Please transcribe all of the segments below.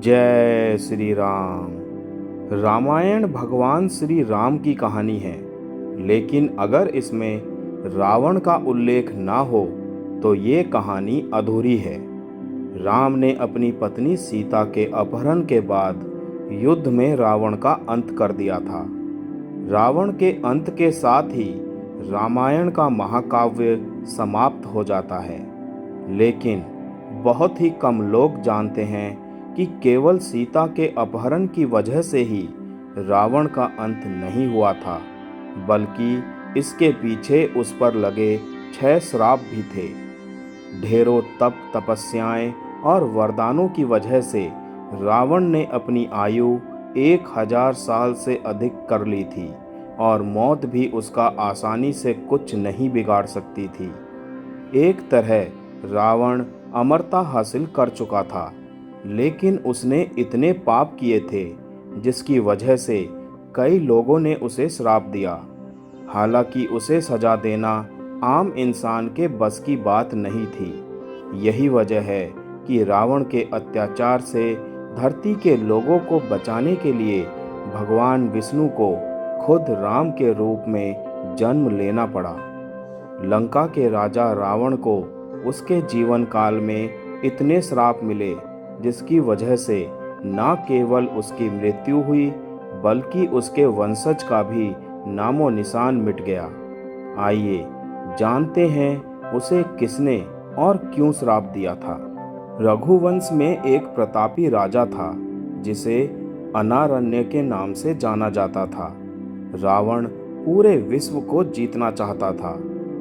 जय श्री राम। रामायण भगवान श्री राम की कहानी है, लेकिन अगर इसमें रावण का उल्लेख ना हो तो ये कहानी अधूरी है। राम ने अपनी पत्नी सीता के अपहरण के बाद युद्ध में रावण का अंत कर दिया था। रावण के अंत के साथ ही रामायण का महाकाव्य समाप्त हो जाता है, लेकिन बहुत ही कम लोग जानते हैं कि केवल सीता के अपहरण की वजह से ही रावण का अंत नहीं हुआ था, बल्कि इसके पीछे उस पर लगे 6 श्राप भी थे। ढेरों तप तपस्याएं और वरदानों की वजह से रावण ने अपनी आयु 1000 साल से अधिक कर ली थी और मौत भी उसका आसानी से कुछ नहीं बिगाड़ सकती थी। एक तरह रावण अमरता हासिल कर चुका था, लेकिन उसने इतने पाप किए थे जिसकी वजह से कई लोगों ने उसे श्राप दिया। हालांकि उसे सजा देना आम इंसान के बस की बात नहीं थी। यही वजह है कि रावण के अत्याचार से धरती के लोगों को बचाने के लिए भगवान विष्णु को खुद राम के रूप में जन्म लेना पड़ा। लंका के राजा रावण को उसके जीवन काल में इतने श्राप मिले जिसकी वजह से न केवल उसकी मृत्यु हुई, बल्कि उसके वंशज का भी नामो निशान मिट गया। आइए जानते हैं उसे किसने और क्यों श्राप दिया था। रघुवंश में एक प्रतापी राजा था जिसे अनारण्य के नाम से जाना जाता था। रावण पूरे विश्व को जीतना चाहता था,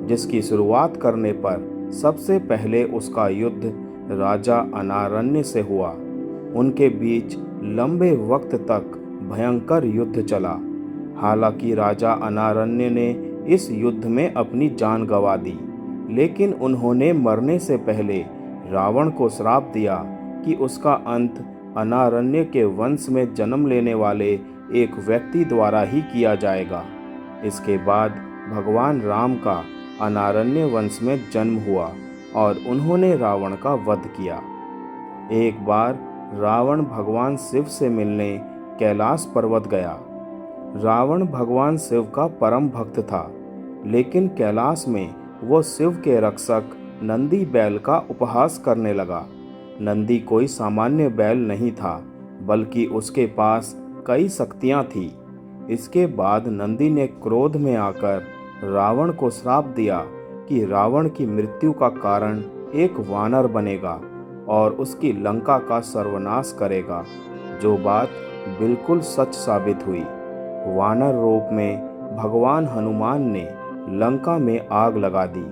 जिसकी शुरुआत करने पर सबसे पहले उसका युद्ध राजा अनारण्य से हुआ। उनके बीच लंबे वक्त तक भयंकर युद्ध चला। हालांकि राजा अनारण्य ने इस युद्ध में अपनी जान गंवा दी, लेकिन उन्होंने मरने से पहले रावण को श्राप दिया कि उसका अंत अनारण्य के वंश में जन्म लेने वाले एक व्यक्ति द्वारा ही किया जाएगा। इसके बाद भगवान राम का अनारण्य वंश में जन्म हुआ और उन्होंने रावण का वध किया। एक बार रावण भगवान शिव से मिलने कैलाश पर्वत गया। रावण भगवान शिव का परम भक्त था, लेकिन कैलाश में वो शिव के रक्षक नंदी बैल का उपहास करने लगा। नंदी कोई सामान्य बैल नहीं था, बल्कि उसके पास कई शक्तियां थी। इसके बाद नंदी ने क्रोध में आकर रावण को श्राप दिया कि रावण की मृत्यु का कारण एक वानर बनेगा और उसकी लंका का सर्वनाश करेगा, जो बात बिल्कुल सच साबित हुई। वानर रूप में भगवान हनुमान ने लंका में आग लगा दी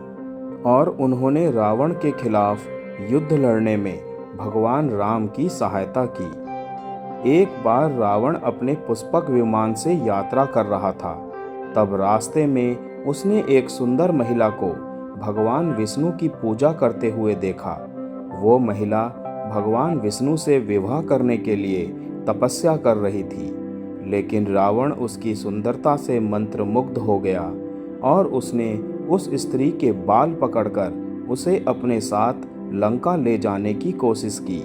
और उन्होंने रावण के खिलाफ युद्ध लड़ने में भगवान राम की सहायता की। एक बार रावण अपने पुष्पक विमान से यात्रा कर रहा था, तब रास्ते में उसने एक सुंदर महिला को भगवान विष्णु की पूजा करते हुए देखा। वो महिला भगवान विष्णु से विवाह करने के लिए तपस्या कर रही थी, लेकिन रावण उसकी सुंदरता से मंत्रमुग्ध हो गया और उसने उस स्त्री के बाल पकड़कर उसे अपने साथ लंका ले जाने की कोशिश की।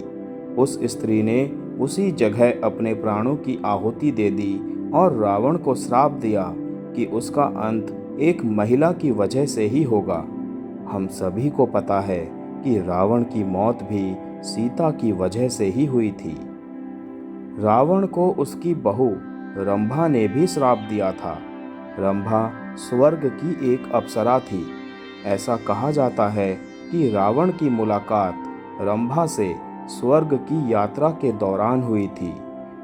उस स्त्री ने उसी जगह अपने प्राणों की आहुति दे दी और रावण को श्राप दिया कि उसका अंत एक महिला की वजह से ही होगा। हम सभी को पता है कि रावण की मौत भी सीता की वजह से ही हुई थी। रावण को उसकी बहू रंभा ने भी श्राप दिया था। रंभा स्वर्ग की एक अप्सरा थी। ऐसा कहा जाता है कि रावण की मुलाकात रंभा से स्वर्ग की यात्रा के दौरान हुई थी।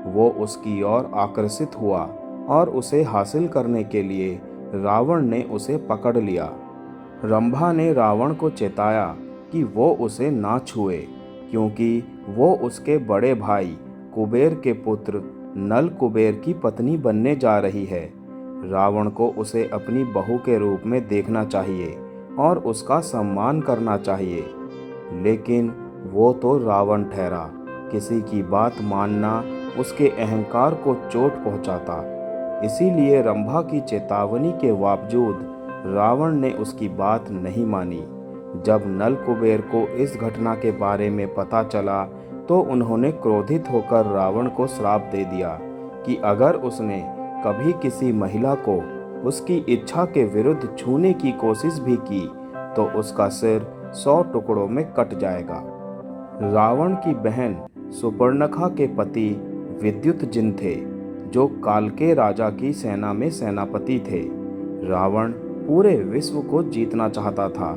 वो उसकी ओर आकर्षित हुआ और उसे हासिल करने के लिए रावण ने उसे पकड़ लिया। रंभा ने रावण को चेताया कि वो उसे ना छुए, क्योंकि वो उसके बड़े भाई कुबेर के पुत्र नल कुबेर की पत्नी बनने जा रही है। रावण को उसे अपनी बहू के रूप में देखना चाहिए और उसका सम्मान करना चाहिए, लेकिन वो तो रावण ठहरा। किसी की बात मानना उसके अहंकार को चोट पहुंचाता। इसीलिए रंभा की चेतावनी के बावजूद रावण ने उसकी बात नहीं मानी। जब नल कुबेर को इस घटना के बारे में पता चला तो उन्होंने क्रोधित होकर रावण को श्राप दे दिया कि अगर उसने कभी किसी महिला को उसकी इच्छा के विरुद्ध छूने की कोशिश भी की तो उसका सिर 100 टुकड़ों में कट जाएगा। रावण की बहन सुपर्णखा के पति विद्युतजिन थे, जो कालके राजा की सेना में सेनापति थे। रावण पूरे विश्व को जीतना चाहता था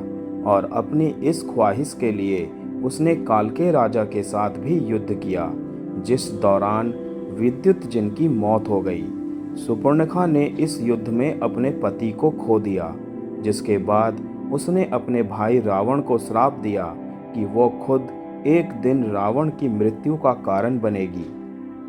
और अपनी इस ख्वाहिश के लिए उसने कालके राजा के साथ भी युद्ध किया, जिस दौरान विद्युतजिन की मौत हो गई। सुपर्णखा ने इस युद्ध में अपने पति को खो दिया, जिसके बाद उसने अपने भाई रावण को श्राप दिया कि वो खुद एक दिन रावण की मृत्यु का कारण बनेगी।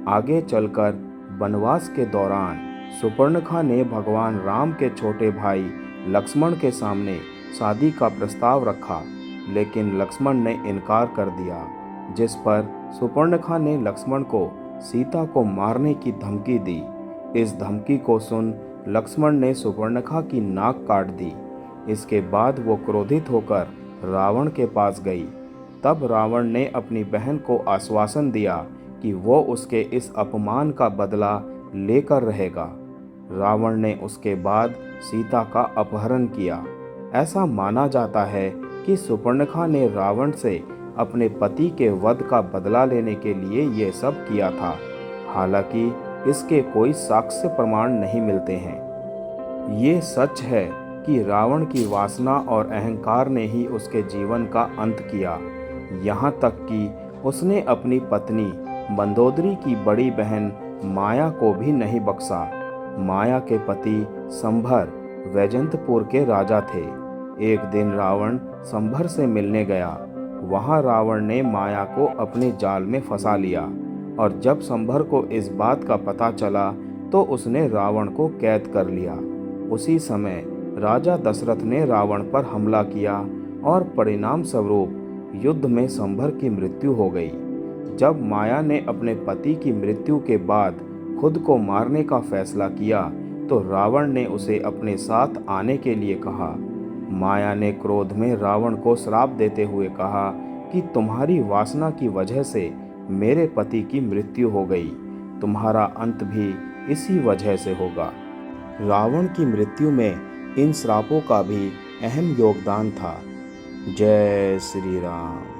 आगे चलकर वनवास के दौरान सुपर्णखा ने भगवान राम के छोटे भाई लक्ष्मण के सामने शादी का प्रस्ताव रखा, लेकिन लक्ष्मण ने इनकार कर दिया, जिस पर सुपर्णखा ने लक्ष्मण को सीता को मारने की धमकी दी। इस धमकी को सुन लक्ष्मण ने सुपर्णखा की नाक काट दी। इसके बाद वो क्रोधित होकर रावण के पास गई। तब रावण ने अपनी बहन को आश्वासन दिया कि वो उसके इस अपमान का बदला लेकर रहेगा। रावण ने उसके बाद सीता का अपहरण किया। ऐसा माना जाता है कि सुपर्णखा ने रावण से अपने पति के वध का बदला लेने के लिए ये सब किया था। हालांकि इसके कोई साक्ष्य प्रमाण नहीं मिलते हैं। ये सच है कि रावण की वासना और अहंकार ने ही उसके जीवन का अंत किया, यहाँ तक कि उसने अपनी पत्नी मंदोदरी की बड़ी बहन माया को भी नहीं बख्शा। माया के पति संभर वैजंतपुर के राजा थे। एक दिन रावण संभर से मिलने गया। वहां रावण ने माया को अपने जाल में फंसा लिया और जब संभर को इस बात का पता चला तो उसने रावण को कैद कर लिया। उसी समय राजा दशरथ ने रावण पर हमला किया और परिणाम स्वरूप युद्ध में संभर की मृत्यु हो गई। जब माया ने अपने पति की मृत्यु के बाद खुद को मारने का फैसला किया तो रावण ने उसे अपने साथ आने के लिए कहा। माया ने क्रोध में रावण को श्राप देते हुए कहा कि तुम्हारी वासना की वजह से मेरे पति की मृत्यु हो गई, तुम्हारा अंत भी इसी वजह से होगा। रावण की मृत्यु में इन श्रापों का भी अहम योगदान था। जय श्री राम।